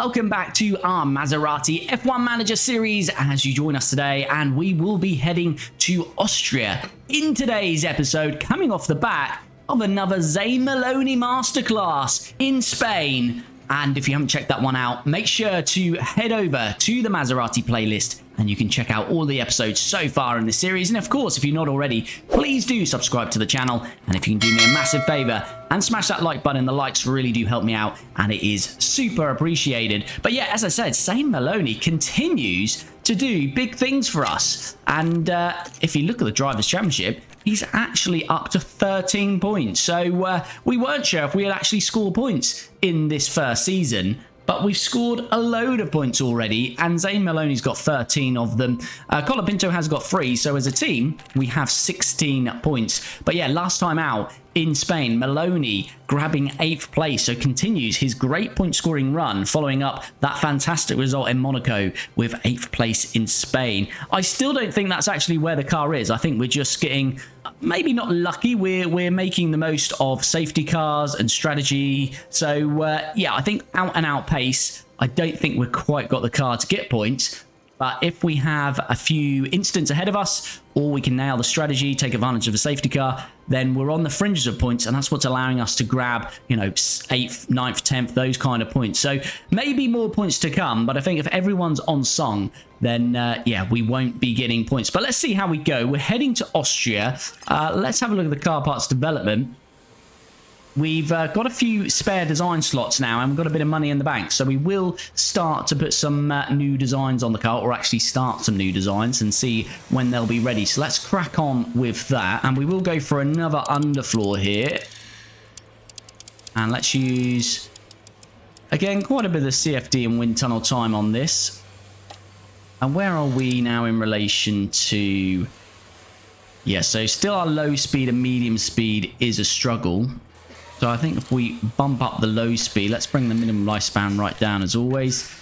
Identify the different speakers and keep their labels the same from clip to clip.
Speaker 1: welcome back to our Maserati F1 Manager series as you join us today, and we will be heading to Austria in today's episode, coming off the back of another Zane Maloney masterclass in Spain. And if you haven't checked that one out, make sure to head over to the Maserati playlist and you can check out all the episodes so far in the series. And of course, if you're not already, please do subscribe to the channel. And if you can do me a massive favor and smash that like button, the likes really do help me out and it is super appreciated. But yeah, as I said, Zane Maloney continues to do big things for us. And if you look at the Drivers' Championship, he's actually up to 13 points. So we weren't sure if we had actually scored points in this first season, but we've scored a load of points already, and Zane Maloney's got 13 of them. Colapinto has got 3, so as a team, we have 16 points. But yeah, last time out in Spain, Maloney grabbing 8th place, so continues his great point scoring run, following up that fantastic result in Monaco with 8th place in Spain. I still don't think that's actually where the car is. I think we're just getting, maybe not lucky, we're making the most of safety cars and strategy. So yeah, I think out and out pace, I don't think we've quite got the car to get points. But if we have a few instants ahead of us, or we can nail the strategy, take advantage of a safety car, then we're on the fringes of points, and that's what's allowing us to grab, you know, 8th, 9th, 10th, those kind of points. So maybe more points to come, but I think if everyone's on song, then yeah, we won't be getting points. But let's see how we go. We're heading to Austria. Let's have a look at the car parts development. We've got a few spare design slots now, and we've got a bit of money in the bank. So we will start to put some new designs on the car, or actually start some new designs and see when they'll be ready. So let's crack on with that. And we will go for another underfloor here. And let's use, again, quite a bit of CFD and wind tunnel time on this. And where are we now in relation to... Yeah, so still our low speed and medium speed is a struggle. So I think if we bump up the low speed, let's bring the minimum lifespan right down as always.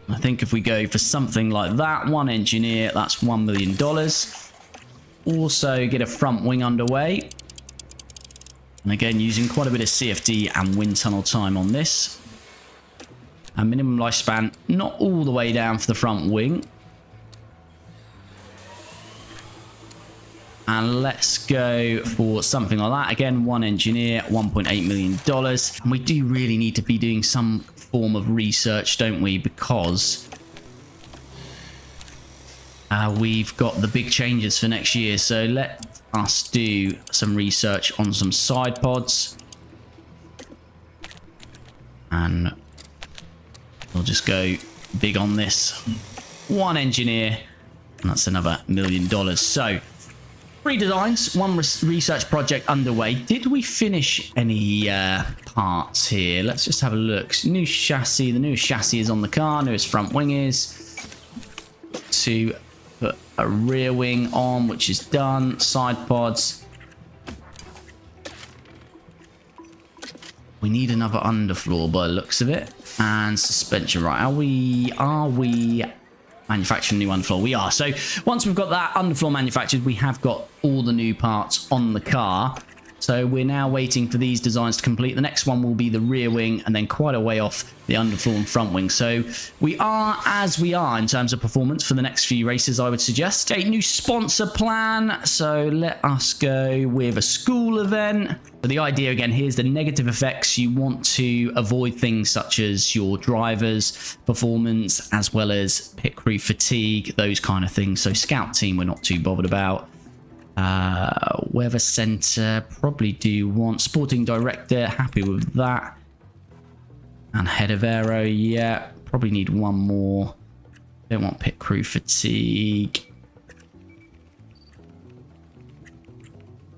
Speaker 1: I think if we go for something like that, one engineer, that's $1 million. Also get a front wing underway. And again, using quite a bit of CFD and wind tunnel time on this. And minimum lifespan, not all the way down for the front wing. And let's go for something like that. Again, one engineer, $1.8 million. And we do really need to be doing some form of research, don't we? Because we've got the big changes for next year. So let us do some research on some side pods. And we'll just go big on this. One engineer. And that's another $1 million. So... 3 designs, 1 research project underway. Did we finish any parts here? Let's just have a look. New chassis. The newest chassis is on the car. Newest front wing is. To put a rear wing on, which is done. Side pods. We need another underfloor by the looks of it. And suspension. Right, are we manufacturing new underfloor? We are. So once we've got that underfloor manufactured, we have got all the new parts on the car. So we're now waiting for these designs to complete. The next one will be the rear wing, and then quite a way off the underfloor and front wing. So we are as we are in terms of performance for the next few races, I would suggest. A new sponsor plan. So let us go with a school event. But the idea again, here's the negative effects. You want to avoid things such as your drivers' performance, as well as pit crew fatigue, those kind of things. So scout team, we're not too bothered about. Weather center, probably do want sporting director, happy with that. And head of aero, yeah, probably need one more. Don't want pit crew fatigue.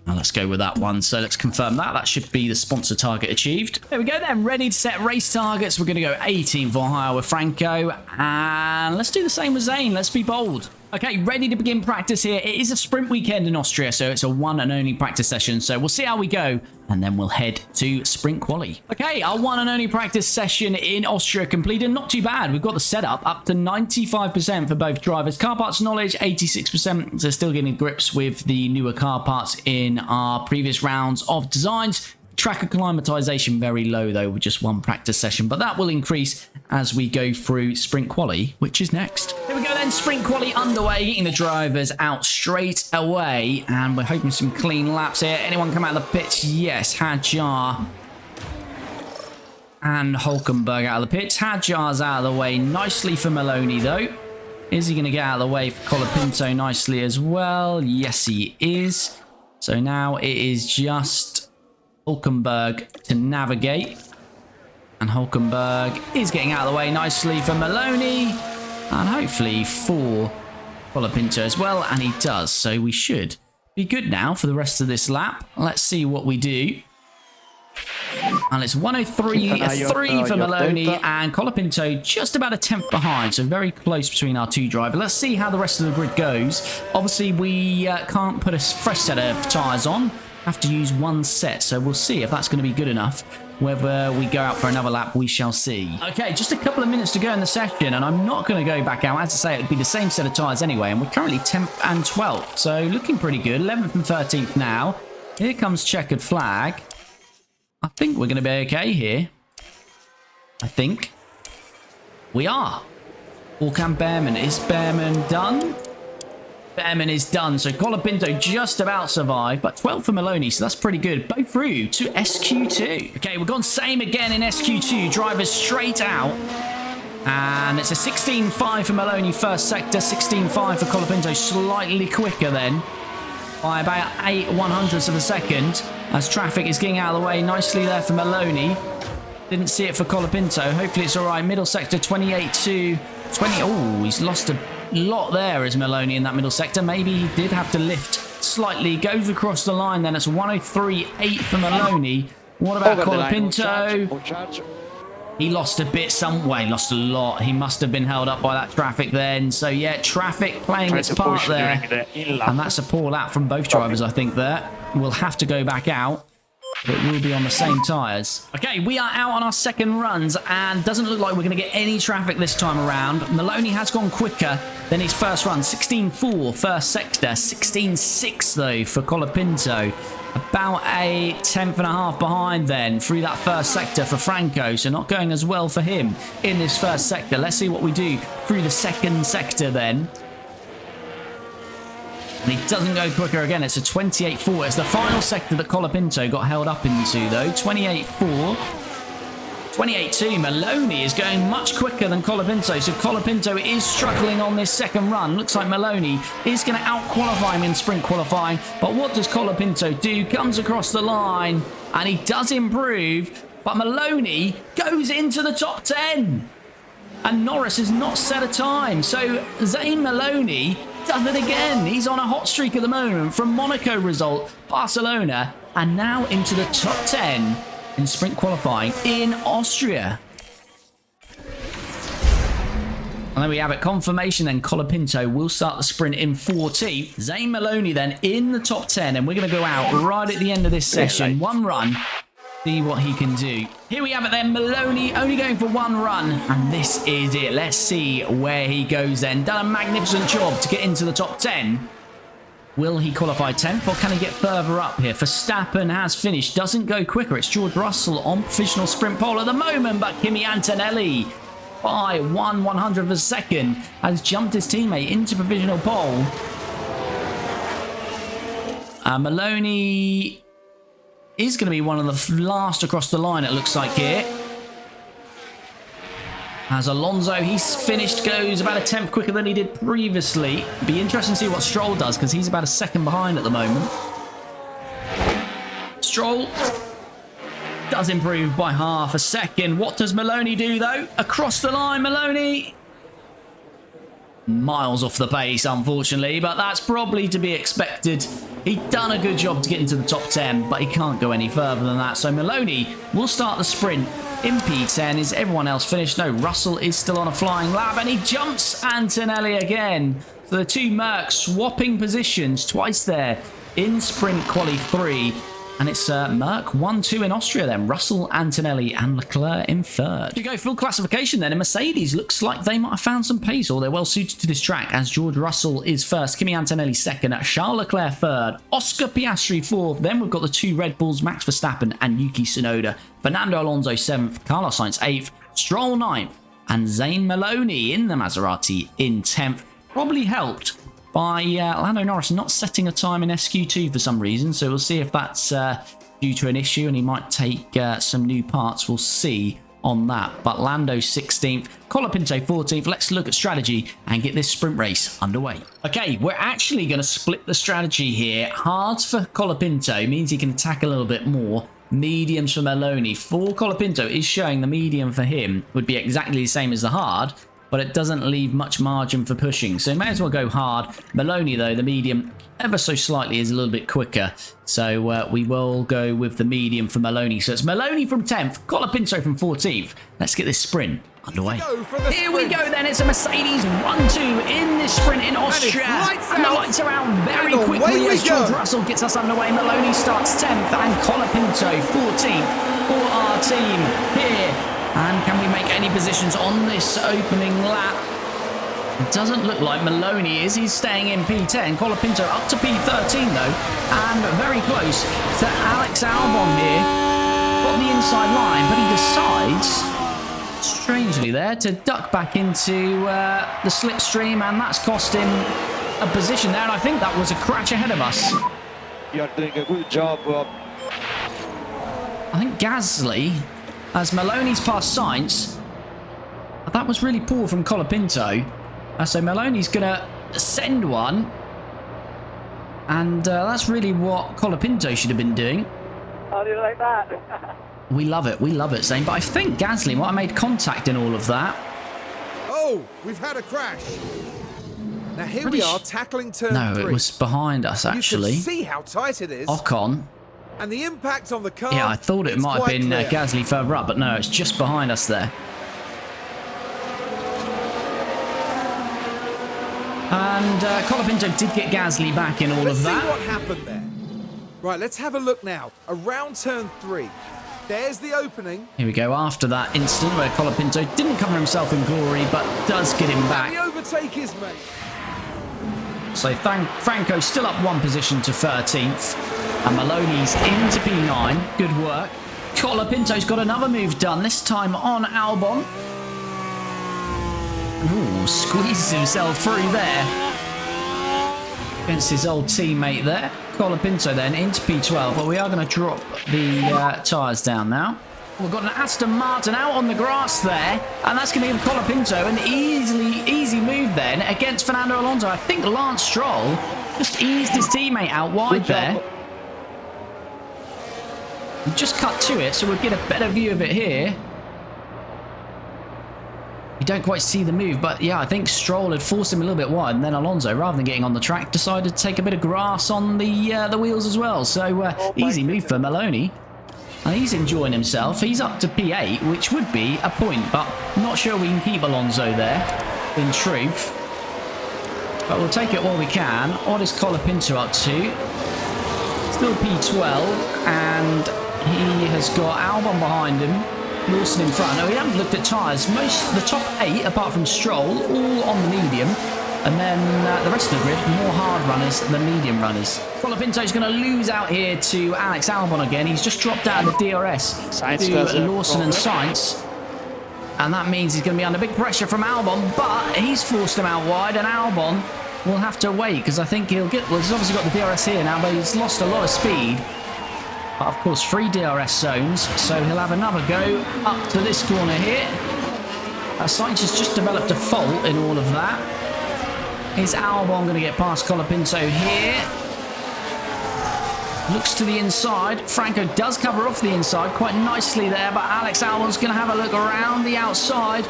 Speaker 1: Now let's go with that one. So let's confirm that. That should be the sponsor target achieved. There we go then. Ready to set race targets. We're going to go 18 for hire with Franco. And let's do the same with Zane. Let's be bold. Okay, ready to begin practice here. It is a sprint weekend in Austria, so it's a one and only practice session. So we'll see how we go, and then we'll head to sprint quali. Okay, our one and only practice session in Austria completed. Not too bad. We've got the setup up to 95% for both drivers. Car parts knowledge, 86%. So still getting grips with the newer car parts in our previous rounds of designs. Track acclimatization very low though with just one practice session, but that will increase as we go through sprint quali, which is next. Here we go then, sprint quali underway, getting the drivers out straight away, and we're hoping some clean laps here. Anyone come out of the pits? Yes, Hadjar and Hulkenberg out of the pits. Hadjar's out of the way nicely for Maloney though. Is he going to get out of the way for Colapinto nicely as well? Yes, he is. So now it is just Hulkenberg to navigate. And Hulkenberg is getting out of the way nicely for Maloney. And hopefully for Colapinto as well. And he does. So we should be good now for the rest of this lap. Let's see what we do. And it's 103.3 for Maloney, and Colapinto just about a tenth behind, so very close between our two drivers. Let's see how the rest of the grid goes. Obviously, we can't put a fresh set of tyres on, have to use one set, so we'll see if that's going to be good enough. Whether we go out for another lap, we shall see. Okay, just a couple of minutes to go in the session, and I'm not going to go back out. As I say, it would be the same set of tyres anyway, and we're currently 10th and 12th, so looking pretty good. 11th and 13th now. Here comes checkered flag. I think we're going to be okay here. I think. We are. Orkan Behrman. Is Behrman done? Behrman is done. So Colapinto just about survived. But 12 for Maloney. So that's pretty good. Both through to SQ2. Okay, we've gone same again in SQ2. Drivers straight out. And it's a 16.5 for Maloney first sector. 16.5 for Colapinto. Slightly quicker then. By about 8/100ths of a second, as traffic is getting out of the way nicely there for Maloney. Didn't see it for Colapinto. Hopefully it's all right. Middle sector 28 to 20. Oh, he's lost a lot there as Maloney in that middle sector. Maybe he did have to lift slightly. Goes across the line then. It's 103.8 for Maloney. What about Colapinto? He lost a bit he lost a lot. He must have been held up by that traffic then. So yeah, traffic playing its part there. And that's a poor lap from both drivers, I think, there. We'll have to go back out. But we'll be on the same tyres. Okay, we are out on our second runs, and doesn't look like we're going to get any traffic this time around. Maloney has gone quicker than his first run. 16.4 first sector. 16.6 though for Colapinto. About a tenth and a half behind then through that first sector for Franco. So not going as well for him in this first sector. Let's see what we do through the second sector then. And he doesn't go quicker again. It's a 28.4. It's the final sector that Colapinto got held up into though. 28.4. 28.2. Maloney is going much quicker than Colapinto. So Colapinto is struggling on this second run. Looks like Maloney is going to out-qualify him in sprint qualifying. But what does Colapinto do? Comes across the line and he does improve. But Maloney goes into the top 10. And Norris has not set a time. So Zane Maloney does it again. He's on a hot streak at the moment from Monaco result, Barcelona, and now into the top 10 in sprint qualifying in Austria. And there we have it. Confirmation then. Colapinto will start the sprint in 14th. Zane Maloney then in the top 10. And we're going to go out right at the end of this session. One run. See what he can do. Here we have it then. Maloney only going for one run. And this is it. Let's see where he goes then. Done a magnificent job to get into the top 10. Will he qualify 10th or can he get further up here? Verstappen has finished. Doesn't go quicker. It's George Russell on provisional sprint pole at the moment. But Kimi Antonelli by 1/100th of a second has jumped his teammate into provisional pole. Maloney is going to be one of the last across the line, it looks like here. As Alonso, he's finished, goes about a tenth quicker than he did previously. Be interesting to see what Stroll does, because he's about a second behind at the moment. Stroll does improve by half a second. What does Maloney do, though? Across the line, Maloney. Miles off the pace, unfortunately, but that's probably to be expected. He'd done a good job to get into the top 10, but he can't go any further than that. So Maloney will start the sprint in P10. Is everyone else finished? No, Russell is still on a flying lap, and he jumps Antonelli again. So the two Mercs swapping positions twice there in sprint quali 3. And it's Merck 1-2 in Austria then. Russell, Antonelli and Leclerc in third. You go full classification then. And Mercedes looks like they might have found some pace, or they're well suited to this track, as George Russell is first, Kimi Antonelli second, Charles Leclerc third, Oscar Piastri fourth. Then we've got the two Red Bulls, Max Verstappen and Yuki Tsunoda. Fernando Alonso seventh, Carlos Sainz eighth, Stroll ninth, and Zane Maloney in the Maserati in 10th. Probably helped by Lando Norris not setting a time in SQ2 for some reason, so we'll see if that's due to an issue and he might take some new parts. We'll see on that. But Lando 16th, Colapinto 14th. Let's look at strategy and get this sprint race underway. Okay, we're actually going to split the strategy here. Hards for Colapinto means he can attack a little bit more. Mediums for Maloney. For Colapinto is showing the medium for him would be exactly the same as the hard, but it doesn't leave much margin for pushing, so may as well go hard. Maloney, though, the medium ever so slightly is a little bit quicker, so we will go with the medium for Maloney. So it's Maloney from 10th, Colapinto from 14th. Let's get this sprint underway. Here we go then. It's a Mercedes 1-2 in this sprint in Austria. And the lights are out very quickly as George Russell gets us underway. Maloney starts 10th and Colapinto 14th for our team here. And can we make any positions on this opening lap? It doesn't look like Maloney is. He's staying in P10. Colapinto up to P13 though. And very close to Alex Albon here. Got the inside line, but he decides, strangely there, to duck back into the slipstream. And that's cost him a position there. And I think that was a crash ahead of us.
Speaker 2: You're doing a good job, Bob.
Speaker 1: I think Gasly, as Maloney's past Sainz, that was really poor from Colapinto. So Maloney's going to send one. And that's really what Colapinto should have been doing.
Speaker 2: How do you like that?
Speaker 1: We love it, Zane. But I think Gasly might have made contact in all of that.
Speaker 3: Oh, we've had a crash. Now here we are tackling turn 3.
Speaker 1: No, it was behind us, actually.
Speaker 3: You can see how tight it is.
Speaker 1: Ocon.
Speaker 3: And the impact on the car.
Speaker 1: Yeah, I thought it might have been Gasly further up, but no, it's just behind us there. And Colapinto did get Gasly back in all of that.
Speaker 3: Let's see what happened there. Right, let's have a look now. Around turn 3. There's the opening.
Speaker 1: Here we go, after that instant where Colapinto didn't cover himself in glory, but does get him back.
Speaker 3: The overtake is made.
Speaker 1: So Franco still up one position to 13th. And Maloney's into P9. Good work. Colapinto's got another move done, this time on Albon. Ooh, squeezes himself through there. Against his old teammate there. Colapinto then into P12, but we are going to drop the tyres down now. We've got an Aston Martin out on the grass there, and that's going to give Colapinto an easy move then against Fernando Alonso. I think Lance Stroll just eased his teammate out wide there. Just cut to it, so we'll get a better view of it here. You don't quite see the move, but yeah, I think Stroll had forced him a little bit wide, and then Alonso, rather than getting on the track, decided to take a bit of grass on the wheels as well. So easy move for Maloney. And he's enjoying himself. He's up to P8, which would be a point, but not sure we can keep Alonso there, in truth. But we'll take it while we can. What is Colapinto up to? Still P12, and he has got Albon behind him. Lawson in front. Now, we haven't looked at tyres. The top 8, apart from Stroll, all on the medium. And then the rest of the grid, more hard runners than medium runners. Colapinto's going to lose out here to Alex Albon again. He's just dropped out of the DRS to Lawson and Sainz. And that means he's going to be under big pressure from Albon. But he's forced him out wide, and Albon will have to wait, because I think he'll get... Well, he's obviously got the DRS here now, but he's lost a lot of speed. But of course, 3 DRS zones, so he'll have another go up to this corner here. Sainz has just developed a fault in all of that. Is Albon going to get past Colapinto here? Looks to the inside. Franco does cover off the inside quite nicely there, but Alex Albon's going to have a look around the outside.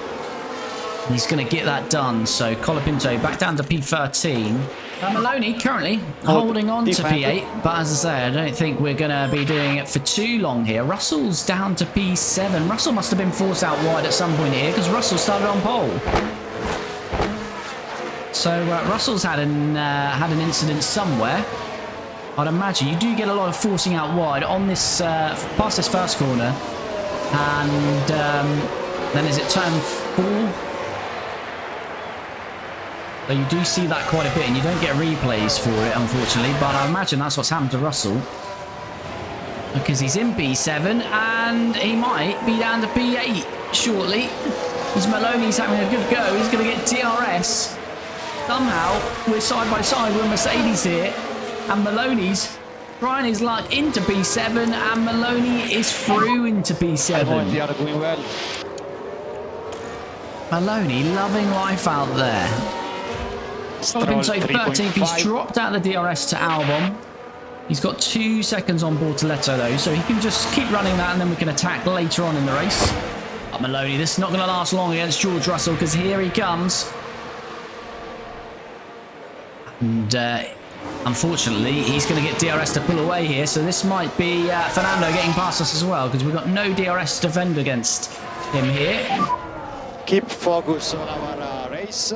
Speaker 1: He's going to get that done, so Colapinto back down to P13. Maloney currently holding on to P8, but as I say, I don't think we're going to be doing it for too long here. Russell's down to P7. Russell must have been forced out wide at some point here, because Russell started on pole. So Russell's had an incident somewhere. I'd imagine you do get a lot of forcing out wide on this, past this first corner. And then is it turn 4? So you do see that quite a bit, and you don't get replays for it, unfortunately. But I imagine that's what's happened to Russell. Because he's in P7, and he might be down to P8 shortly. As Maloney's having a good go, he's going to get DRS. Somehow, we're side by side with Mercedes here, and Maloney's trying his luck into P7, and Maloney is through into P7. Maloney loving life out there. Colapinto 13th, he's dropped out of the DRS to Albon. He's got 2 seconds on Bortoletto though, so he can just keep running that and then we can attack later on in the race. But Maloney, this is not going to last long against George Russell because here he comes. And unfortunately, he's going to get DRS to pull away here, so this might be Fernando getting past us as well because we've got no DRS to defend against him here.
Speaker 2: Keep focus on our race.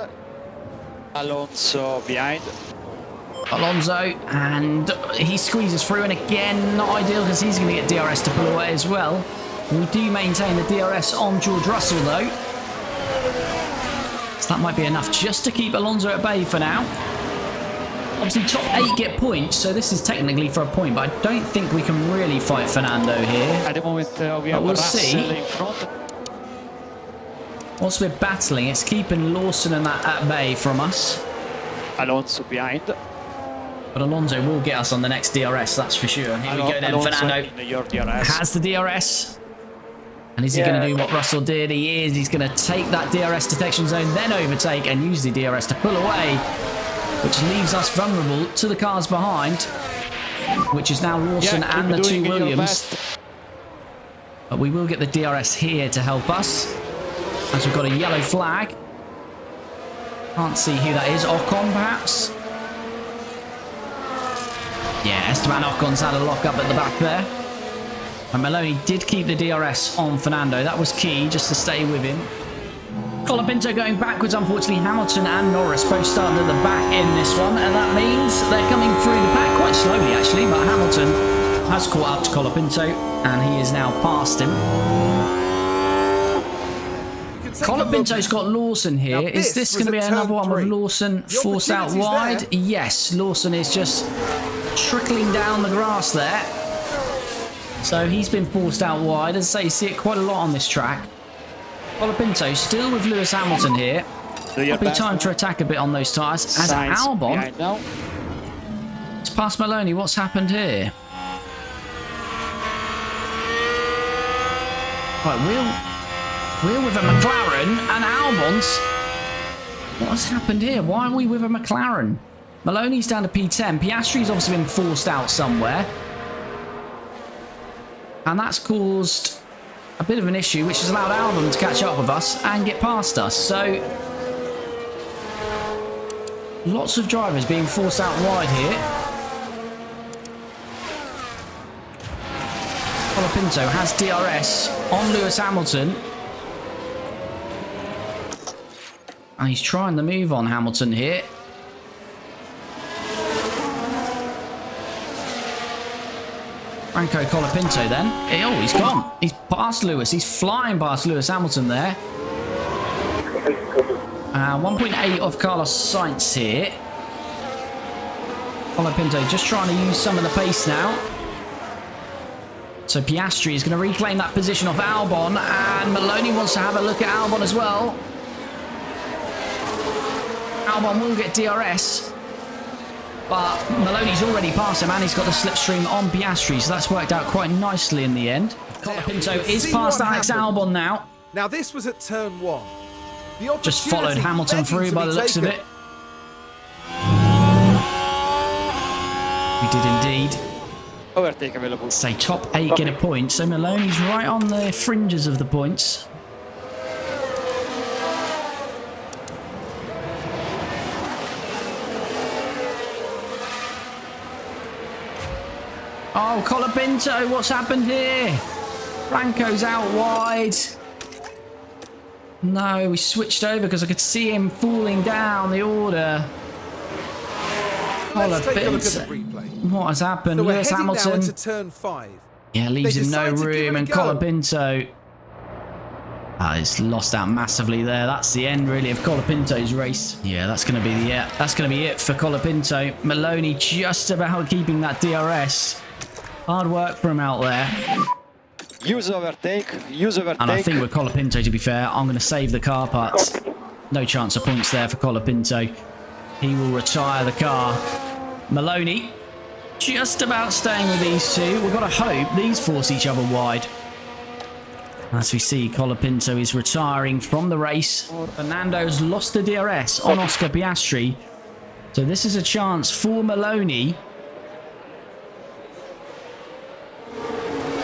Speaker 2: Alonso behind.
Speaker 1: Alonso, and he squeezes through, and again, not ideal because he's going to get DRS to pull away as well. We do maintain the DRS on George Russell though. So that might be enough just to keep Alonso at bay for now. Obviously, top 8 get points, so this is technically for a point, but I don't think we can really fight Fernando here.
Speaker 2: At the moment, we have
Speaker 1: we'll
Speaker 2: Russell
Speaker 1: see.
Speaker 2: in front.
Speaker 1: Whilst we're battling, it's keeping Lawson and that at bay from us.
Speaker 2: Alonso behind.
Speaker 1: But Alonso will get us on the next DRS, that's for sure. Here we go then,
Speaker 2: Alonso
Speaker 1: Fernando
Speaker 2: in your DRS.
Speaker 1: has the DRS. And is he going to do what Russell did? He is. He's going to take that DRS detection zone, then overtake and use the DRS to pull away, which leaves us vulnerable to the cars behind, which is now Lawson and the 2 Williams. But we will get the DRS here to help us, as we've got a yellow flag. Can't see who that is. Ocon, perhaps? Yeah, Esteban Ocon's had a lock-up at the back there. And Maloney did keep the DRS on Fernando. That was key, just to stay with him. Colapinto going backwards, unfortunately. Hamilton and Norris both started at the back in this one, and that means they're coming through the pack quite slowly, actually. But Hamilton has caught up to Colapinto, and he is now past him. Colapinto's got Lawson here. Is this going to be another one with Lawson forced out wide? Yes, Lawson is just trickling down the grass there. So he's been forced out wide. As I say, you see it quite a lot on this track. Colapinto still with Lewis Hamilton here. It'll be time to attack a bit on those tyres. As Albon, it's past Maloney. What's happened here? Right, we're with a McLaren and Albon's. What's happened here? Why are we with a McLaren? Maloney's down to P10. Piastri's obviously been forced out somewhere. And that's caused a bit of an issue, which has allowed Albon to catch up with us and get past us. So, lots of drivers being forced out wide here. Colapinto has DRS on Lewis Hamilton. And he's trying the move on Hamilton here. Franco Colapinto then. Oh, he's gone. He's past Lewis. He's flying past Lewis Hamilton there. 1.8 of Carlos Sainz here. Colapinto just trying to use some of the pace now. So Piastri is going to reclaim that position off Albon, and Maloney wants to have a look at Albon as well. Albon will get DRS, but Maloney's already passed him and he's got the slipstream on Piastri, so that's worked out quite nicely in the end. Colapinto is past Alex Albon now.
Speaker 3: Now this was at turn 1.
Speaker 1: Just followed Hamilton through by the looks of it. We did indeed.
Speaker 2: Overtake available.
Speaker 1: Say top 8 get a point, so Maloney's right on the fringes of the points. Oh, Colapinto, what's happened here? Franco's out wide. No, we switched over because I could see him falling down the order.
Speaker 3: Let's take a look at the
Speaker 1: Colapinto.
Speaker 3: replay.
Speaker 1: What has happened?
Speaker 3: So we're
Speaker 1: Lewis
Speaker 3: heading now
Speaker 1: Hamilton.
Speaker 3: into turn 5.
Speaker 1: Yeah, leaves
Speaker 3: They
Speaker 1: him no
Speaker 3: decide to give it
Speaker 1: room,
Speaker 3: a
Speaker 1: and
Speaker 3: go.
Speaker 1: Colapinto. He's lost out massively there. That's the end, really, of Colapinto's race. Yeah, that's going to be that's going to be it for Colapinto. Maloney just about keeping that DRS. Hard work for him out there.
Speaker 2: Use overtake. Use overtake.
Speaker 1: And I think with Colapinto, to be fair, I'm going to save the car parts. No chance of points there for Colapinto. He will retire the car. Maloney just about staying with these two. We've got to hope these force each other wide. As we see, Colapinto is retiring from the race. Fernando's lost the DRS on Oscar Piastri. So this is a chance for Maloney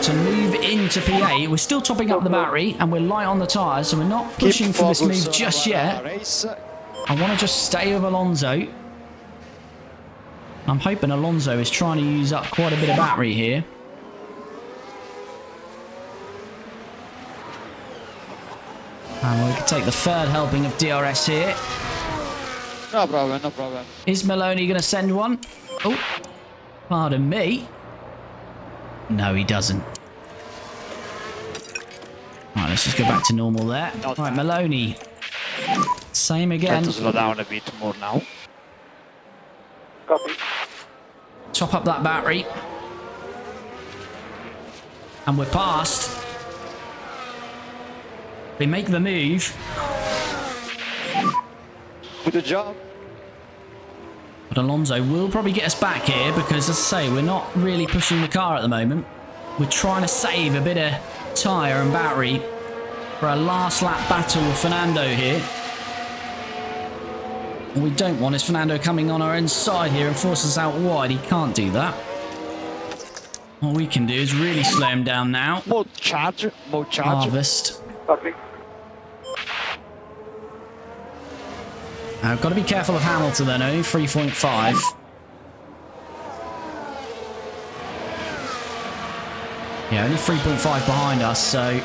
Speaker 1: to move into P8. We're still topping up the battery and we're light on the tyres, so we're not pushing for this move just yet. I want to just stay with Alonso. I'm hoping Alonso is trying to use up quite a bit of battery here. And we can take the third helping of DRS here.
Speaker 2: No problem, no problem.
Speaker 1: Is Maloney going to send one? Oh, pardon me. No, he doesn't. Right, let's just go back to normal there. Right, Maloney. Same again.
Speaker 2: Try to slow down a bit more now.
Speaker 4: Copy.
Speaker 1: Top up that battery. And we're past. We make the move.
Speaker 2: Good job.
Speaker 1: But Alonso will probably get us back here because, as I say, we're not really pushing the car at the moment. We're trying to save a bit of tyre and battery for a last lap battle with Fernando here. What we don't want is Fernando coming on our inside here and force us out wide. He can't do that. What we can do is really slow him down now.
Speaker 2: Mode charge. Mode charge.
Speaker 1: Harvest.
Speaker 4: Copy.
Speaker 1: I've got to be careful of Hamilton then, only 3.5. Yeah, only 3.5 behind us, so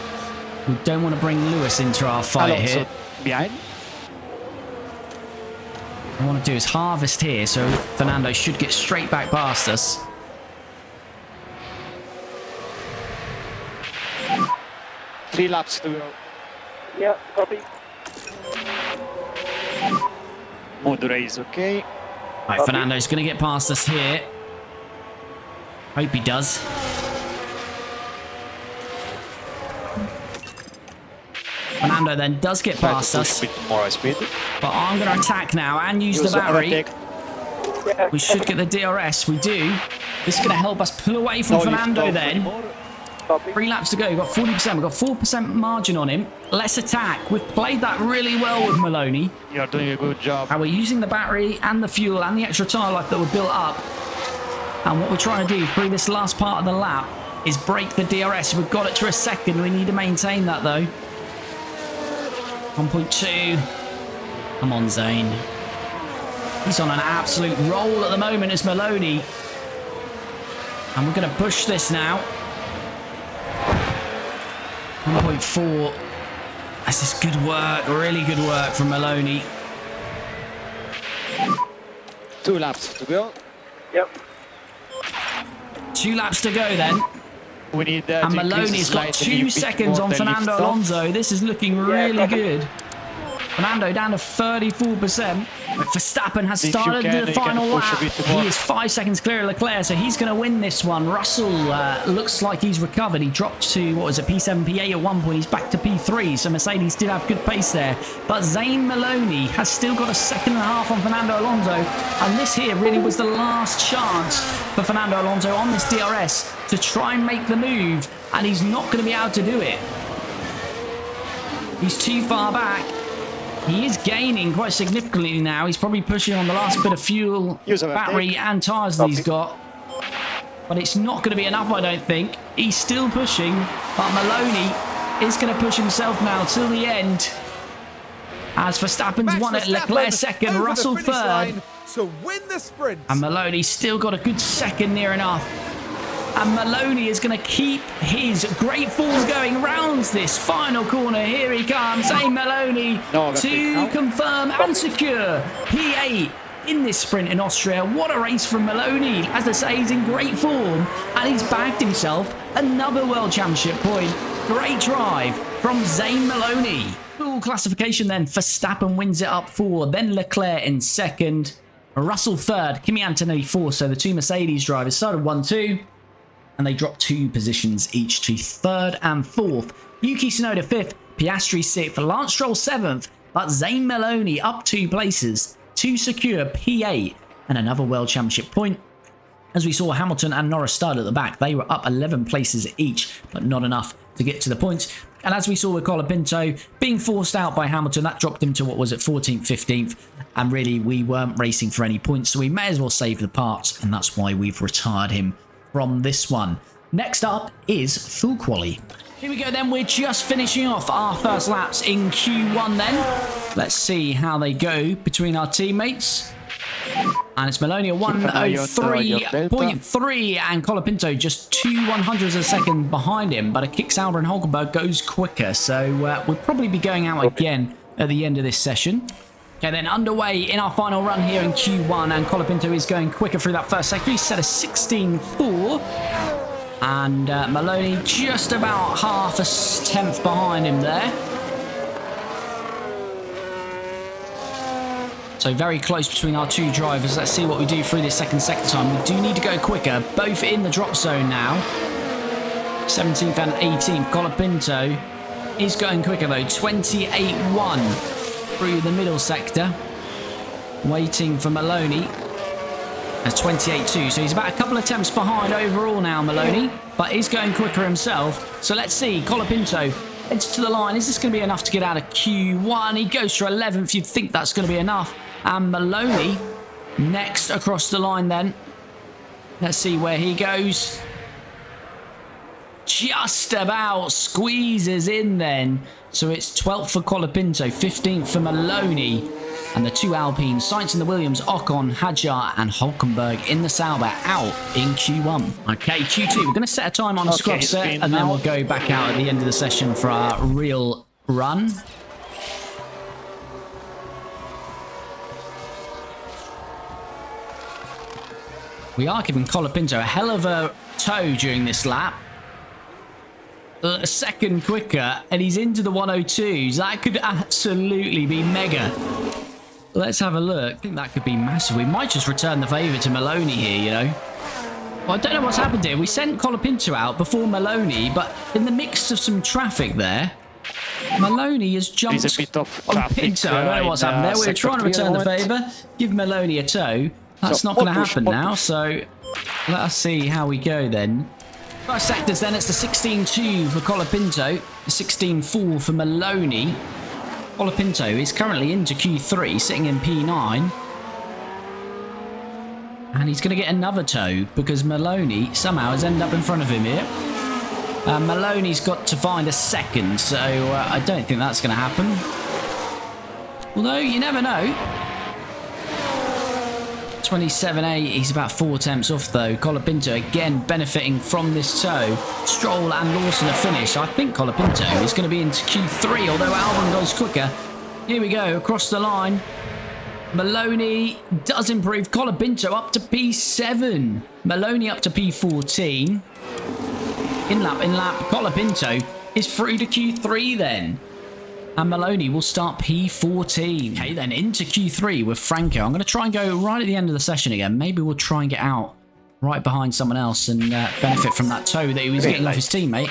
Speaker 1: we don't want to bring Lewis into our fight here.
Speaker 2: Behind.
Speaker 1: What I want to do is harvest here, so Fernando should get straight back past us.
Speaker 2: Three laps to go.
Speaker 4: Yeah, copy.
Speaker 2: Mode race, okay.
Speaker 1: Right, Fernando's going to get past us here. Hope he does. Fernando then does get
Speaker 2: Try
Speaker 1: past
Speaker 2: to push
Speaker 1: us.
Speaker 2: a bit more speed.
Speaker 1: But I'm going to attack now and use the battery. We should get the DRS. We do. This is going to help us pull away from Fernando then.
Speaker 4: Copy.
Speaker 1: 3 laps to go. We've got 40%. We've got 4% margin on him. Let's attack. We've played that really well with Maloney.
Speaker 2: You're doing a good job.
Speaker 1: And we're using the battery and the fuel and the extra tyre life that were built up. And what we're trying to do through this last part of the lap is break the DRS. We've got it to a second. We need to maintain that though. 1.2. Come on, Zane. He's on an absolute roll at the moment as Maloney. And we're going to push this now. 1.4. This is good work. Really good work from Maloney.
Speaker 2: 2 laps to go.
Speaker 4: Yep.
Speaker 1: 2 laps to go then.
Speaker 2: We need
Speaker 1: And Maloney's got 2 seconds on Fernando Alonso. This is looking really good. Fernando down to 34%. But Verstappen has started the final lap. He is 5 seconds clear of Leclerc, so he's going to win this one. Russell looks like he's recovered. He dropped to, what was it, P7, P8 at one point. He's back to P3, so Mercedes did have good pace there. But Zane Maloney has still got a second and a half on Fernando Alonso. And this here really was the last chance for Fernando Alonso on this DRS to try and make the move. And he's not going to be able to do it. He's too far back. He is gaining quite significantly now. He's probably pushing on the last bit of fuel, battery and tyres that he's got. But it's not going to be enough, I don't think. He's still pushing, but Maloney is going to push himself now till the end. As Verstappen's won it, Leclerc second, Russell third.
Speaker 3: To win the sprint.
Speaker 1: And Maloney's still got a good second near enough. And Maloney is going to keep his great form going, rounds this final corner. Here he comes, Zane Maloney to confirm and secure P8 in this sprint in Austria. What a race from Maloney. As I say, he's in great form and he's bagged himself another World Championship point. Great drive from Zane Maloney. Full classification then. Verstappen wins it up 4, then Leclerc in 2nd, Russell 3rd, Kimi Antonelli 4th. So the two Mercedes drivers started 1-2 and they dropped 2 positions each to 3rd and 4th. Yuki Tsunoda 5th, Piastri 6th, Lance Stroll 7th, but Zane Maloney up 2 places to secure P8 and another World Championship point. As we saw, Hamilton and Norris started at the back. They were up 11 places each, but not enough to get to the points. And as we saw with Colapinto being forced out by Hamilton, that dropped him to, what was it, 14th, 15th. And really, we weren't racing for any points, so we may as well save the parts. And that's why we've retired him from this one. Next up is full quali. Here we go then, we're just finishing off our first laps in Q1 then. Let's see how they go between our teammates. And it's Maloney at 1:03.3 and Colapinto just 0.02 of a second behind him. But a kick Sauber and Hulkenberg goes quicker. So we'll probably be going out again at the end of this session. Okay, then underway in our final run here in Q1. And Colapinto is going quicker through that first sector. He set a 16.4. And Maloney just about half a tenth behind him there. So very close between our two drivers. Let's see what we do through this second sector time. We do need to go quicker. Both in the drop zone now. 17th and 18th. Colapinto is going quicker though. 28.1 through the middle sector. Waiting for Maloney. That's 28.2. So he's about a couple of attempts behind overall now, Maloney. But he's going quicker himself. So let's see. Colapinto heads to the line. Is this going to be enough to get out of Q1? He goes for 11th. You'd think that's going to be enough. And Maloney next across the line then. Let's see where he goes. Just about squeezes in then. So it's 12th for Colapinto, 15th for Maloney. And the two Alpines, Sainz in the Williams, Ocon, Hadjar and Hulkenberg in the Sauber out in Q1. Okay, Q2, we're going to set a time on a scrub set and then we'll go back out at the end of the session for our real run. We are giving Colapinto a hell of a tow during this lap. A second quicker and he's into the 102s. That could absolutely be mega. Let's have a look. I think that could be massive. We might just return the favour to Maloney here, you know. Well, I don't know what's happened here. We sent Colapinto out before Maloney, but in the mix of some traffic there, Maloney has jumped on Pinto. I don't know what's happened there. We were trying to return the favour, give Maloney a tow. That's not going to happen now, so let us see how we go then. First sectors then, it's the 16.2 for Colapinto, the 16.4 for Maloney. Colapinto is currently into Q3, sitting in P9. And he's going to get another tow because Maloney somehow has ended up in front of him here. Maloney's got to find a second, so I don't think that's going to happen. Although, you never know. 27.8, he's about 4 attempts off though. Colapinto again benefiting from this tow. Stroll and Lawson are finished. I think Colapinto is going to be into Q3, although Albon goes quicker. Here we go, across the line. Maloney does improve. Colapinto up to P7. Maloney up to P14. In lap. Colapinto is through to Q3 then. And Maloney will start P14. Okay, then into Q3 with Franco. I'm going to try and go right at the end of the session again. Maybe we'll try and get out right behind someone else and benefit from that tow that he was getting off his teammate.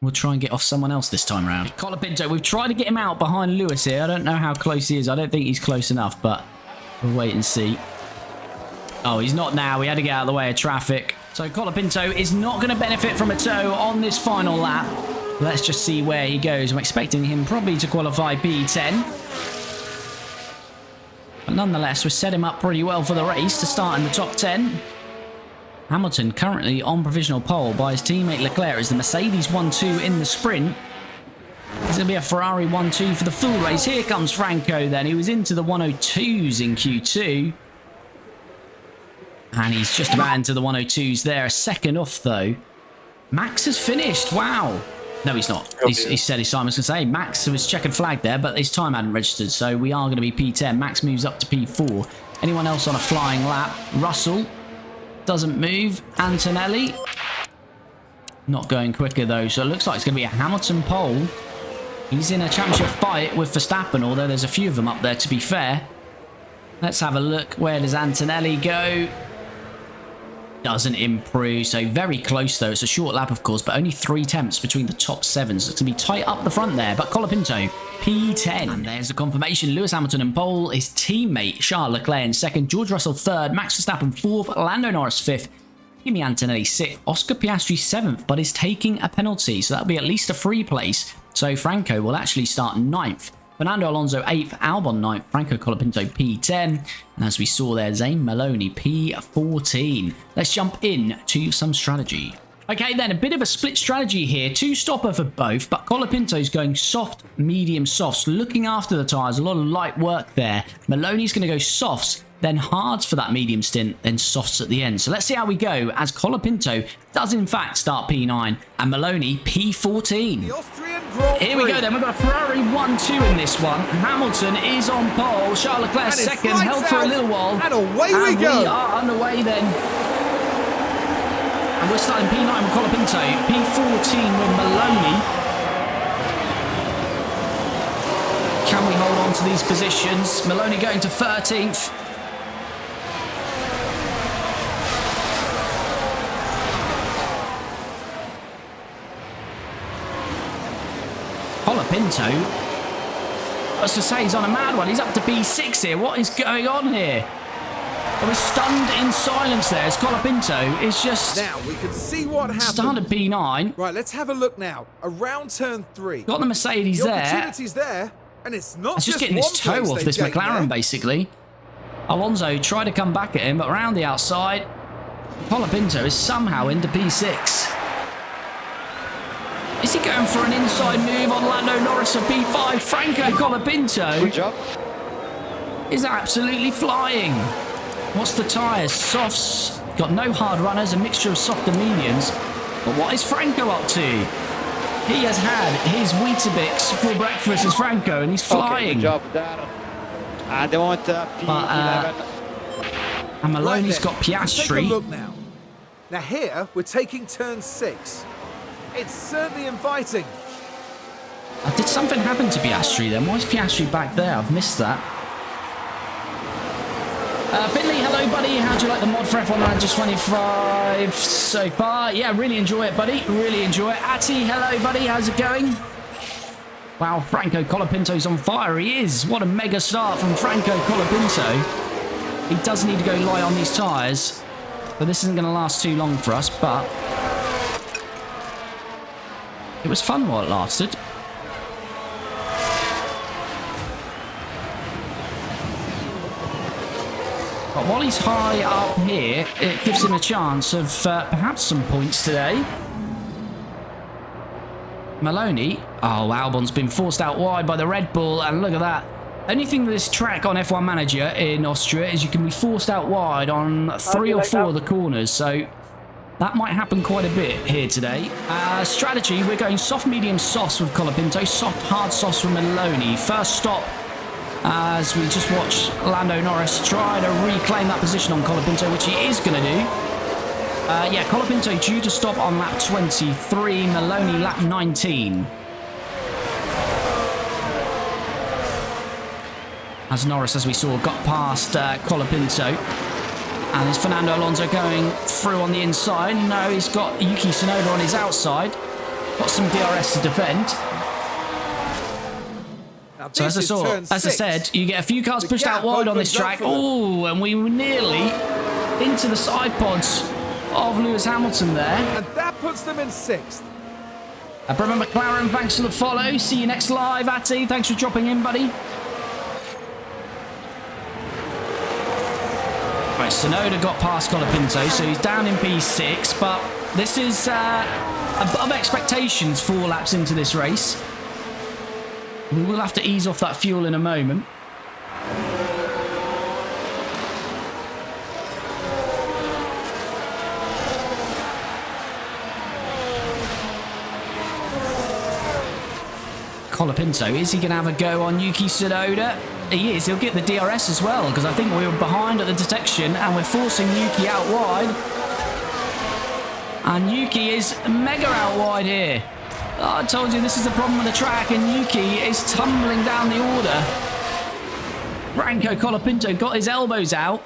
Speaker 1: We'll try and get off someone else this time around. Colapinto, we've tried to get him out behind Lewis here. I don't know how close he is. I don't think he's close enough, but we'll wait and see. Oh, he's not now. We had to get out of the way of traffic. So Colapinto is not going to benefit from a tow on this final lap. Let's just see where he goes. I'm expecting him probably to qualify P10. But nonetheless, we've set him up pretty well for the race to start in the top 10. Hamilton currently on provisional pole by his teammate Leclerc as the Mercedes 1-2 in the sprint. There's going to be a Ferrari 1-2 for the full race. Here comes Franco then. He was into the 102s in Q2. And he's just about into the 102s there. A second off though. Max has finished. Wow. No, he's not. He said his time. I was going to say, Max was checkered flag there, but his time hadn't registered, so we are going to be P10. Max moves up to P4. Anyone else on a flying lap? Russell doesn't move. Antonelli not going quicker though, so it looks like it's going to be a Hamilton pole. He's in a championship fight with Verstappen, although there's a few of them up there to be fair. Let's have a look. Where does Antonelli go? Doesn't improve, so very close though. It's a short lap of course, but only 3 tenths between the top 7, so it's going to be tight up the front there. But Colapinto, P10. And there's a confirmation. Lewis Hamilton in pole, his teammate Charles Leclerc in second, George Russell third, Max Verstappen fourth, Lando Norris fifth, Kimi Antonelli sixth, Oscar Piastri seventh, but is taking a penalty, so that'll be at least a free place. So Franco will actually start ninth. Fernando Alonso 8th, Albon 9th, Franco Colapinto P10, and as we saw there, Zane Maloney P14. Let's jump in to some strategy. Okay then, a bit of a split strategy here, 2-stopper for both, but Colapinto's going soft, medium, softs, looking after the tyres, a lot of light work there. Maloney's going to go softs, then hards for that medium stint, then softs at the end. So let's see how we go as Colapinto does in fact start P9 and Maloney P14.
Speaker 3: The Austrian Grand Prix.
Speaker 1: Here we go then, we've got a Ferrari 1-2 in this one. Hamilton is on pole, Charles Leclerc second, held for a little while.
Speaker 3: And away we go.
Speaker 1: We are underway then. And we're starting P9 with Colapinto, P14 with Maloney. Can we hold on to these positions? Maloney going to 13th. Colapinto, I was to say, he's on a mad one. He's up to P6 here. What is going on here? I was stunned in silence there as Colapinto is just...
Speaker 3: Now we can see what happened.
Speaker 1: Started P9.
Speaker 3: Right, let's have a look now. Around turn 3.
Speaker 1: Got the Mercedes
Speaker 3: The
Speaker 1: there.
Speaker 3: opportunity's there, and it's not
Speaker 1: It's just getting
Speaker 3: one
Speaker 1: this toe
Speaker 3: place
Speaker 1: off
Speaker 3: they
Speaker 1: this
Speaker 3: gained
Speaker 1: McLaren,
Speaker 3: there.
Speaker 1: basically. Alonso tried to come back at him, but around the outside, Colapinto is somehow into P6. Is he going for an inside move on Lando Norris of P5? Franco Colapinto
Speaker 2: Good job.
Speaker 1: is absolutely flying. What's the tyres? Softs. Got no hard runners, a mixture of soft and mediums. But what is Franco up to? He has had his Weetabix for breakfast as Franco, and he's flying.
Speaker 2: Okay, good job there. And they want P11.
Speaker 1: And Maloney's
Speaker 3: Right
Speaker 1: got
Speaker 3: then, let's take a
Speaker 1: Piastri.
Speaker 3: look now. Now here, we're taking turn 6. It's certainly inviting.
Speaker 1: Did something happen to Piastri then? Why is Piastri back there? I've missed that. Finley, hello buddy. How do you like the mod for F1 Manager 25 so far? Yeah, really enjoy it, buddy. Really enjoy it. Atty, hello buddy. How's it going? Wow, Franco Colapinto's on fire. He is. What a mega start from Franco Colapinto. He does need to go light on these tyres, but this isn't going to last too long for us, but it was fun while it lasted. But while he's high up here, it gives him a chance of perhaps some points today. Maloney. Oh, Albon's been forced out wide by the Red Bull, and look at that. Only thing with this track on F1 Manager in Austria is you can be forced out wide on 3 or 4 of the corners, so that might happen quite a bit here today. Strategy, we're going soft, medium, softs with Colapinto, soft, hard softs from Maloney. First stop as we just watched Lando Norris try to reclaim that position on Colapinto, which he is going to do. Yeah, Colapinto due to stop on lap 23, Maloney lap 19. As Norris, as we saw, got past Colapinto. And is Fernando Alonso going through on the inside? No, he's got Yuki Tsunoda on his outside. Got some DRS to defend. So as I said, you get a few cars pushed out wide on this track. Oh, and we were nearly into the side pods of Lewis Hamilton there.
Speaker 3: And that puts them in 6th.
Speaker 1: Remember McLaren, thanks for the follow. See you next live, Atty. Thanks for dropping in, buddy. Right, Tsunoda got past Colapinto, so he's down in P6, but this is above expectations 4 laps into this race. We will have to ease off that fuel in a moment. Colapinto, is he going to have a go on Yuki Tsunoda? he is. He'll get the DRS as well, because I think we were behind at the detection, and we're forcing Yuki out wide. And Yuki is mega out wide here. Oh, I told you this is the problem with the track, and Yuki is tumbling down the order. Franco Colapinto got his elbows out,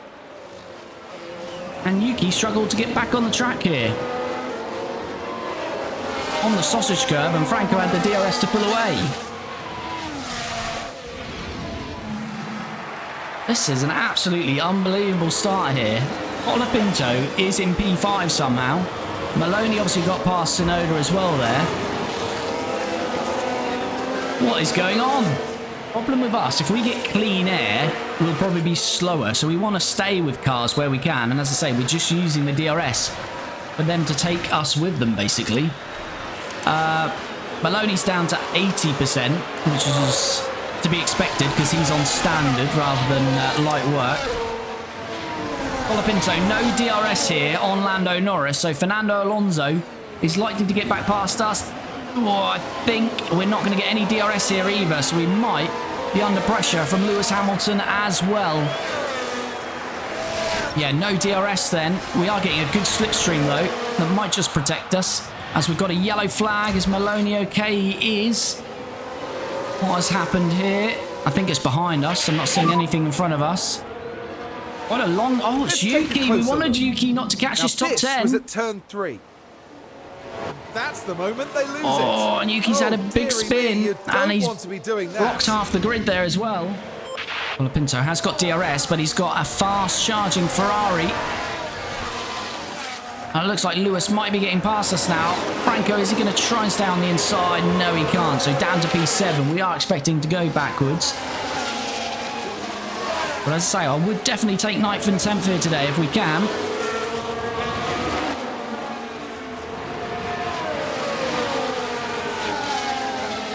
Speaker 1: and Yuki struggled to get back on the track here. On the sausage curb, and Franco had the DRS to pull away. This is an absolutely unbelievable start here. Colapinto is in P5 somehow. Maloney obviously got past Tsunoda as well there. What is going on? Problem with us, if we get clean air, we'll probably be slower. So we want to stay with cars where we can. And as I say, we're just using the DRS for them to take us with them, basically. Maloney's down to 80%, which is to be expected because he's on standard rather than light work. Colapinto, no DRS here on Lando Norris, so Fernando Alonso is likely to get back past us. Oh, I think we're not going to get any DRS here either, so we might be under pressure from Lewis Hamilton as well. Yeah, no DRS then. We are getting a good slipstream though, that might just protect us. As we've got a yellow flag, is Maloney okay? He is. What has happened here? I think it's behind us. I'm not seeing anything in front of us. What a long... Oh, it's Yuki. We wanted Yuki not to catch his top 10.
Speaker 3: Was at turn 3. That's the moment they lose it.
Speaker 1: Oh, and Yuki's had a big spin. And he's blocked half the grid there as well. Colapinto has got DRS, but he's got a fast-charging Ferrari. And it looks like Lewis might be getting past us now. Franco, is he going to try and stay on the inside? No, he can't. So down to P7. We are expecting to go backwards. But as I say, I would definitely take 9th and 10th here today if we can.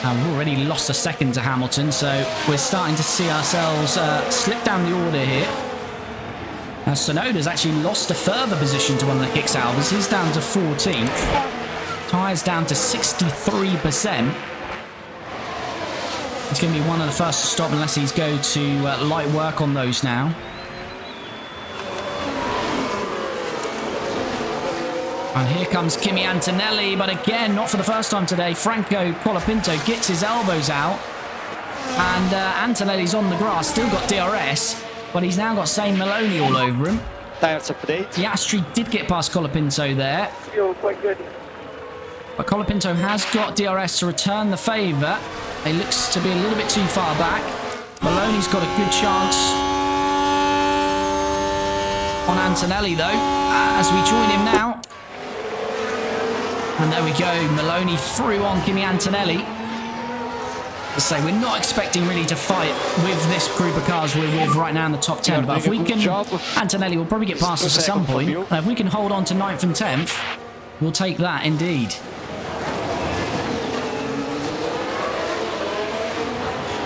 Speaker 1: And we've already lost a second to Hamilton, so we're starting to see ourselves slip down the order here. Now, Tsunoda's actually lost a further position to one of the Kicks Albers. He's down to 14th. Tyres down to 63%. He's going to be one of the first to stop unless he's go to light work on those now. And here comes Kimi Antonelli, but again, not for the first time today. Franco Colapinto gets his elbows out. And Antonelli's on the grass, still got DRS, but he's now got Zane Maloney all over him.
Speaker 2: Tires update.
Speaker 1: Piastri did get past Colapinto there.
Speaker 4: Feel quite good.
Speaker 1: But Colapinto has got DRS to return the favour. He looks to be a little bit too far back. Maloney's got a good chance on Antonelli though, as we join him now. And there we go, Maloney through on Kimi Antonelli. As I say, we're not expecting really to fight with this group of cars we're with right now in the top 10. But if we can, Antonelli will probably get past us at some point. If we can hold on to 9th and 10th, we'll take that indeed.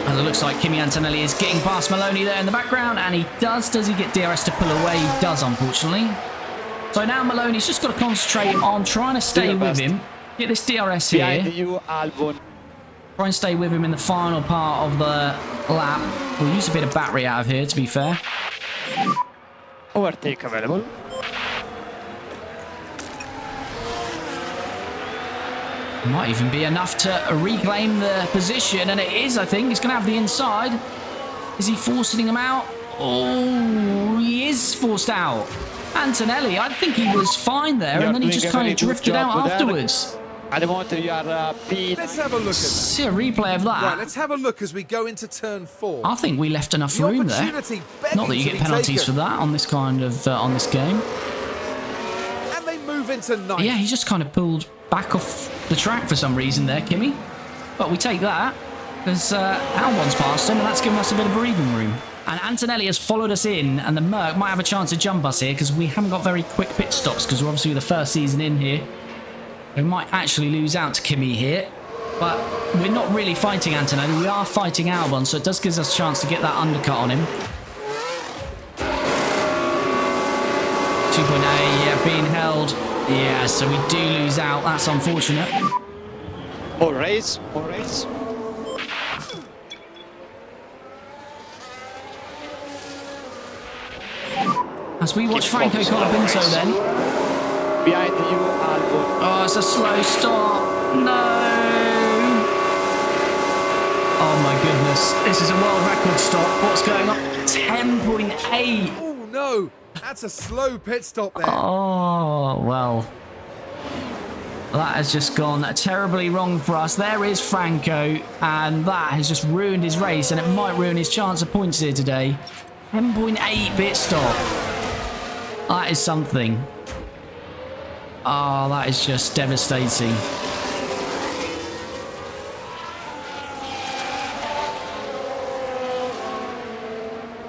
Speaker 1: And it looks like Kimi Antonelli is getting past Maloney there in the background, and he does. Does he get DRS to pull away? He does, unfortunately. So now Maloney's just got to concentrate on trying to stay with him. Get this DRS here. Try and stay with him in the final part of the lap. We'll use a bit of battery out of here, to be fair.
Speaker 2: Overtake available.
Speaker 1: Might even be enough to reclaim the position, and it is, I think. He's going to have the inside. Is he forcing him out? Oh, he is forced out. Antonelli, I think he was fine there, and then he just kind of drifted out afterwards.
Speaker 2: At the moment, you are
Speaker 3: Let's have a look at that.
Speaker 1: See a replay of that.
Speaker 3: Right, let's have a look as we go into turn 4.
Speaker 1: I think we left enough room there. Not that you get penalties for that on this kind of on this game.
Speaker 3: And they move into 9th.
Speaker 1: Yeah, he just kind of pulled back off the track for some reason there, Kimi. But we take that because Albon's passed him, and that's given us a bit of breathing room. And Antonelli has followed us in, and the Merc might have a chance to jump us here because we haven't got very quick pit stops because we're obviously the first season in here. We might actually lose out to Kimi here, but we're not really fighting Antonelli. We are fighting Albon, so it does give us a chance to get that undercut on him. 2.8, yeah, being held. Yeah, so we do lose out. That's unfortunate.
Speaker 2: All race, all race.
Speaker 1: As we watch Franco Colapinto then.
Speaker 2: Behind you, Albon.
Speaker 1: Oh, it's a slow start. No. Oh my goodness. This is a world record stop. What's going on? 10.8.
Speaker 3: Oh no, that's a slow pit stop there.
Speaker 1: Oh, well. That has just gone terribly wrong for us. There is Franco, and that has just ruined his race, and it might ruin his chance of points here today. 10.8 pit stop. That is something. Oh, that is just devastating.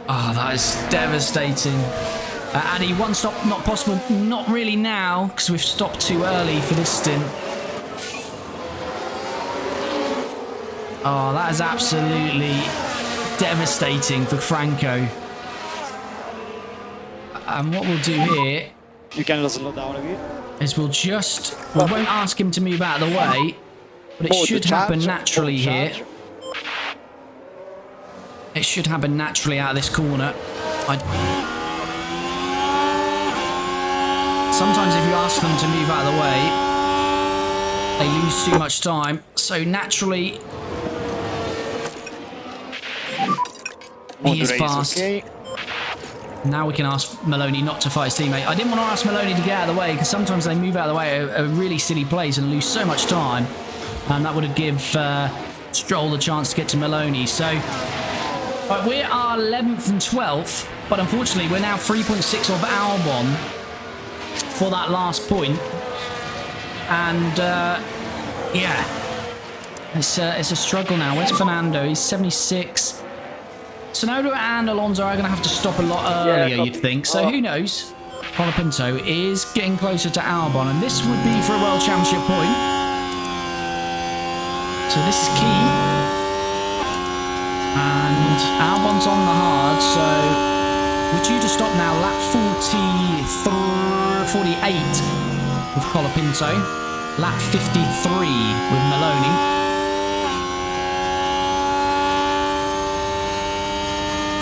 Speaker 1: Oh, that is devastating. Addy, one stop not possible. Not really now, because we've stopped too early for this stint. Oh, that is absolutely devastating for Franco. And what we'll do here...
Speaker 2: You can slow down a bit.
Speaker 1: ...is we'll just... We won't ask him to move out of the way, but it should happen naturally here. It should happen naturally out of this corner. Sometimes if you ask them to move out of the way, they lose too much time. So naturally, he is past.
Speaker 2: Okay.
Speaker 1: Now we can ask Maloney not to fight his teammate. I didn't want to ask Maloney to get out of the way because sometimes they move out of the way at a really silly place and lose so much time. And that would have given Stroll the chance to get to Maloney. So we are 11th and 12th, but unfortunately we're now 3.6 of Albon for that last point. And yeah, it's a struggle now. Where's Fernando? He's 76. Tsunoda and Alonso are going to have to stop a lot earlier, you'd think. So who knows? Colapinto is getting closer to Albon, and this would be for a World Championship point. So this is key. And Albon's on the hard, so we're due to stop now. Lap 48 with Colapinto. Lap 53 with Maloney.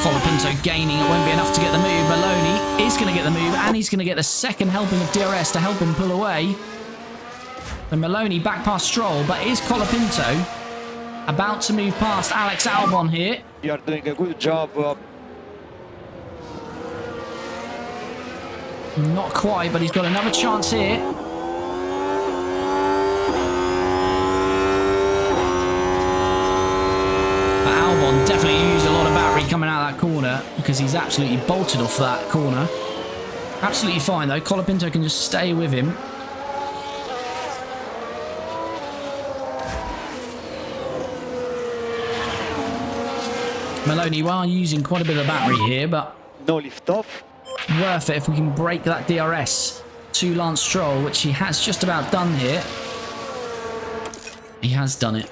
Speaker 1: Colapinto gaining, it won't be enough to get the move. Maloney is going to get the move, and he's going to get the second helping of DRS to help him pull away. And Maloney back past Stroll, but is Colapinto about to move past Alex Albon here?
Speaker 2: You are doing a good job.
Speaker 1: Not quite, but he's got another chance here. But Albon definitely used a lot of battery coming out of that corner because he's absolutely bolted off that corner. Absolutely fine though. Colapinto can just stay with him. Maloney, we are using quite a bit of battery here, but
Speaker 2: No lift off.
Speaker 1: worth it if we can break that DRS to Lance Stroll, which he has just about done here. He has done it.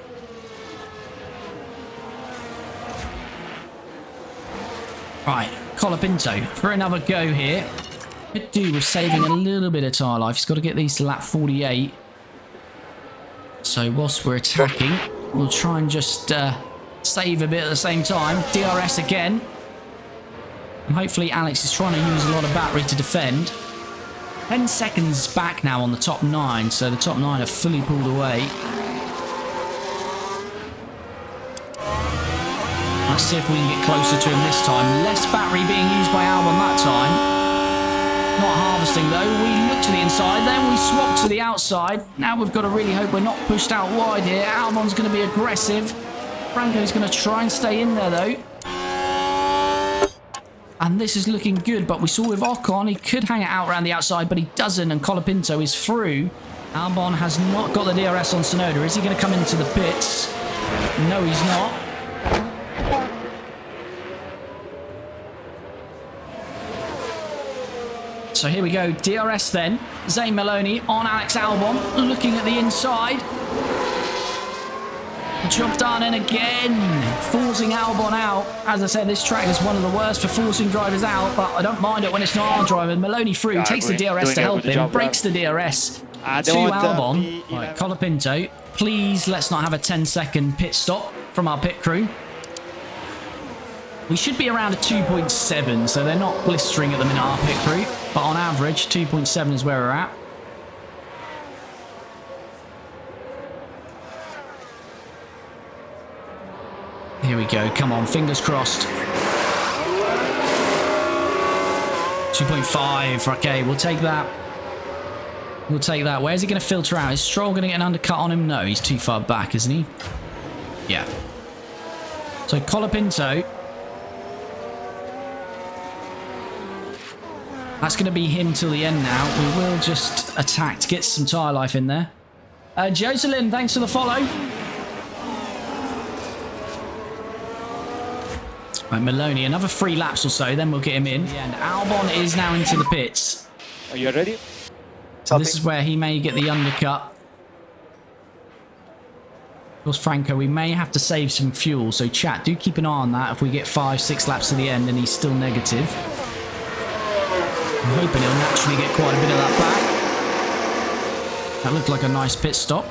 Speaker 1: Right, Colapinto for another go here. Could do with saving a little bit of tyre life. He's got to get these to lap 48. So whilst we're attacking, we'll try and just save a bit at the same time. DRS again. And hopefully Alex is trying to use a lot of battery to defend. 10 seconds back now on the top 9, so the top 9 are fully pulled away. Let's see if we can get closer to him this time. Less battery being used by Albon that time. Not harvesting though. We look to the inside, then we swap to the outside. Now we've got to really hope we're not pushed out wide here. Albon's going to be aggressive. Franco's going to try and stay in there though. And this is looking good, but we saw with Ocon, he could hang it out around the outside, but he doesn't, and Colapinto is through. Albon has not got the DRS on Tsunoda. Is he going to come into the pits? No, he's not. So here we go, DRS then. Zane Maloney on Alex Albon, looking at the inside. Job done, and again, forcing Albon out. As I said, this track is one of the worst for forcing drivers out, but I don't mind it when it's not our driver. Maloney through, takes the DRS to help him, breaks the DRS to Albon. Right, Colapinto, please let's not have a 10-second pit stop from our pit crew. We should be around a 2.7, so they're not blistering at the minute, our pit crew. But on average, 2.7 is where we're at. Here we go. Come on, fingers crossed. 2.5. Okay, we'll take that. We'll take that. Where's he going to filter out? Is Stroll going to get an undercut on him? No, he's too far back, isn't he? Yeah. So Colapinto. That's going to be him till the end now. We will just attack to get some tyre life in there. Jocelyn, thanks for the follow. Right, Maloney, another 3 laps or so, then we'll get him in. And Albon is now into the pits.
Speaker 2: Are you ready?
Speaker 1: So this is where he may get the undercut. Of course, Franco, we may have to save some fuel. So chat, do keep an eye on that. If we get 5-6 laps to the end and he's still negative. I'm hoping he'll naturally get quite a bit of that back. That looked like a nice pit stop.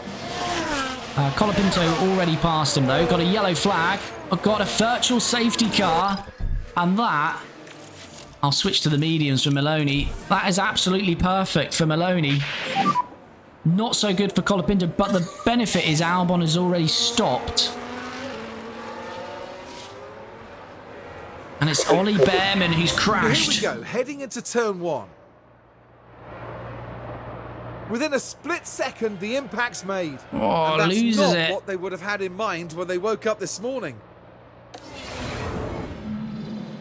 Speaker 1: Colapinto already passed him though. Got a yellow flag. I've got a virtual safety car. And that... I'll switch to the mediums for Maloney. That is absolutely perfect for Maloney. Not so good for Colapinto, but the benefit is Albon has already stopped. And it's Ollie Behrman who's crashed.
Speaker 3: Here we go, heading into turn 1. Within a split second, the impact's made.
Speaker 1: Oh,
Speaker 3: and that's
Speaker 1: loses
Speaker 3: not
Speaker 1: it.
Speaker 3: what they would have had in mind when they woke up this morning.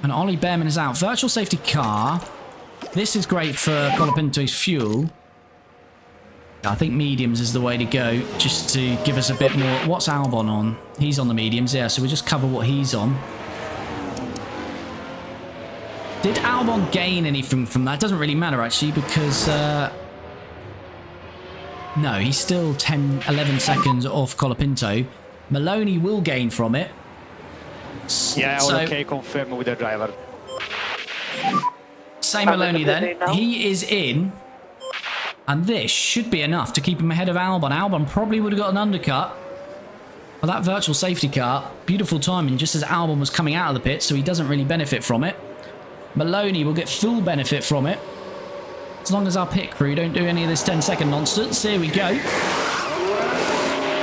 Speaker 1: And Ollie Behrman is out. Virtual safety car. This is great for Colapinto's fuel. I think mediums is the way to go, just to give us a bit more. What's Albon on? He's on the mediums, yeah, so we'll just cover what he's on. Did Albon gain anything from that? Doesn't really matter, actually, because... no, he's still 10, 11 seconds off Colapinto. Maloney will gain from it.
Speaker 2: Yeah, all okay, confirm with the driver.
Speaker 1: Same Maloney then. He is in. And this should be enough to keep him ahead of Albon. Albon probably would have got an undercut. But that virtual safety car, beautiful timing just as Albon was coming out of the pit, so he doesn't really benefit from it. Maloney will get full benefit from it. As long as our pit crew don't do any of this 10-second nonsense. Here we go.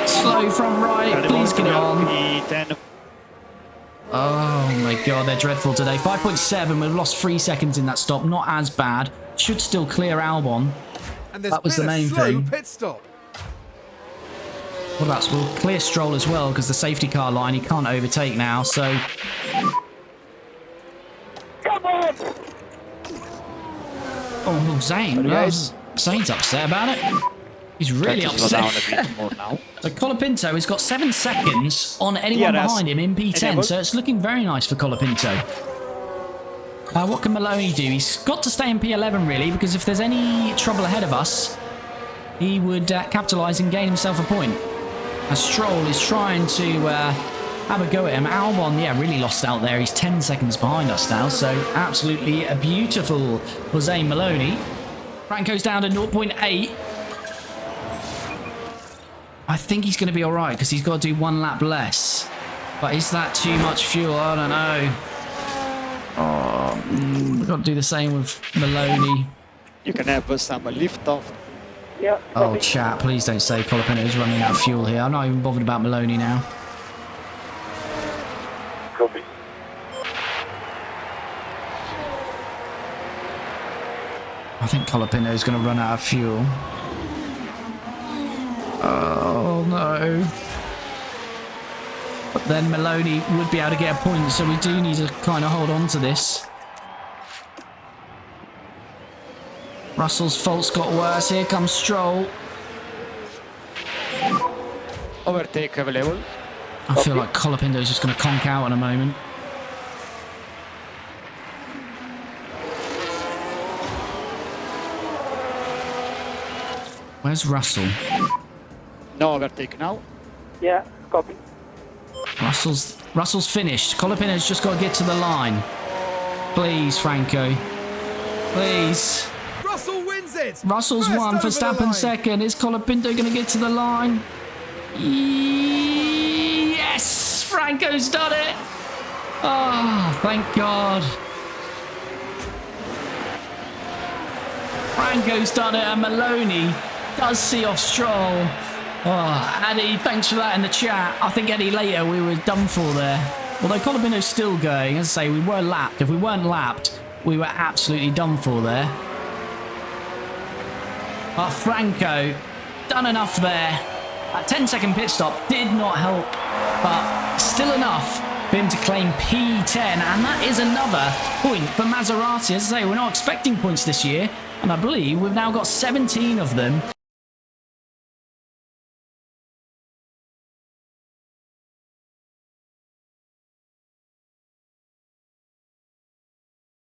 Speaker 1: Slow from right. Please get it on. Oh my god, they're dreadful today. 5.7, we've lost 3 seconds in that stop. Not as bad. Should still clear Albon.
Speaker 3: And
Speaker 1: that was the main thing.
Speaker 3: Pit stop.
Speaker 1: What about, we'll clear Stroll as well, because the safety car line he can't overtake now, so...
Speaker 4: Come on!
Speaker 1: Oh, Zane.
Speaker 2: Guys.
Speaker 1: Zane's upset about it. He's really upset.
Speaker 2: Down a bit more now.
Speaker 1: So Colapinto has got 7 seconds on anyone behind him in P10, so it's looking very nice for Colapinto. What can Maloney do? He's got to stay in P11 really, because if there's any trouble ahead of us, he would capitalise and gain himself a point. As Stroll is trying to have a go at him. Albon, yeah, really lost out there. He's 10 seconds behind us now, so absolutely beautiful for Zane Maloney. Franco's down to 0.8. I think he's going to be all right because he's got to do 1 lap less. But is that too much fuel? I don't know. Oh, we've got to do the same with Maloney.
Speaker 2: You can have some lift off.
Speaker 4: Yeah,
Speaker 1: Oh, chat, please don't say Colapinto's running out of fuel here. I'm not even bothered about Maloney now.
Speaker 4: copy.
Speaker 1: I think Colapinto's going to run out of fuel. Oh, no. But then Maloney would be able to get a point, so we do need to kind of hold on to this. Russell's fault's got worse. Here comes Stroll.
Speaker 2: Overtake available.
Speaker 1: I feel like Colapinto's just going to conk out in a moment. Where's Russell?
Speaker 2: No overtake now.
Speaker 4: Yeah, copy.
Speaker 1: Russell's finished. Colapinto's just got to get to the line. Please, Franco. Please.
Speaker 3: Russell wins it.
Speaker 1: Russell's
Speaker 3: First
Speaker 1: won.
Speaker 3: over the
Speaker 1: Verstappen
Speaker 3: line.
Speaker 1: second. Is Colapinto going to get to the line? Yes! Franco's done it. Oh, thank God. Franco's done it, and Maloney does see off Stroll. Oh, Eddie, thanks for that in the chat. I think Eddie later we were done for there. Although Colapinto's still going, as I say, we were lapped. If we weren't lapped, we were absolutely done for there. But Franco, done enough there. That 10-second pit stop did not help, but still enough for him to claim P10. And that is another point for Maserati. As I say, we're not expecting points this year, and I believe we've now got 17 of them.